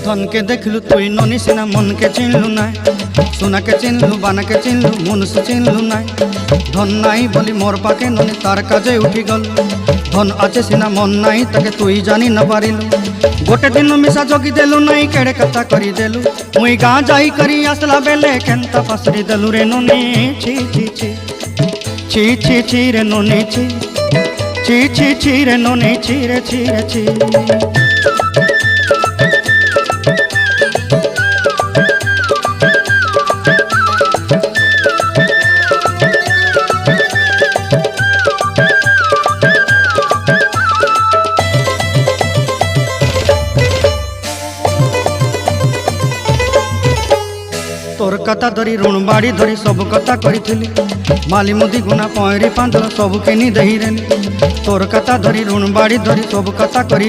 धन के देखलु तुई ननी सिना मन के चिन्हलु ना सोना के चिन्हलु बाना के चिन्हलु मनुष्य चिन्हलु ना धन नाई बोली मोर पाके ननी तार काजे उठी गल धन आचे सिना मन नाई ताके तुई जानी न पारिलु गोटे दिन मिसा जगी देलु नाई केड़े कथा करी देलु मुई गाँ जाई करी आसला बेले केंता फासरी देलु रे ननी छी छी छी छी छी छी रे ननी छी छी छी छी रे ननी छी रे छी रे छी। तोर कथा धरी ऋण बाड़ी धरी सब कथा करी माली मुदी गुना पहरी पांदर सब किनी दही रेली तोर कथा धरी ऋण बाड़ी धरी सब कथा करी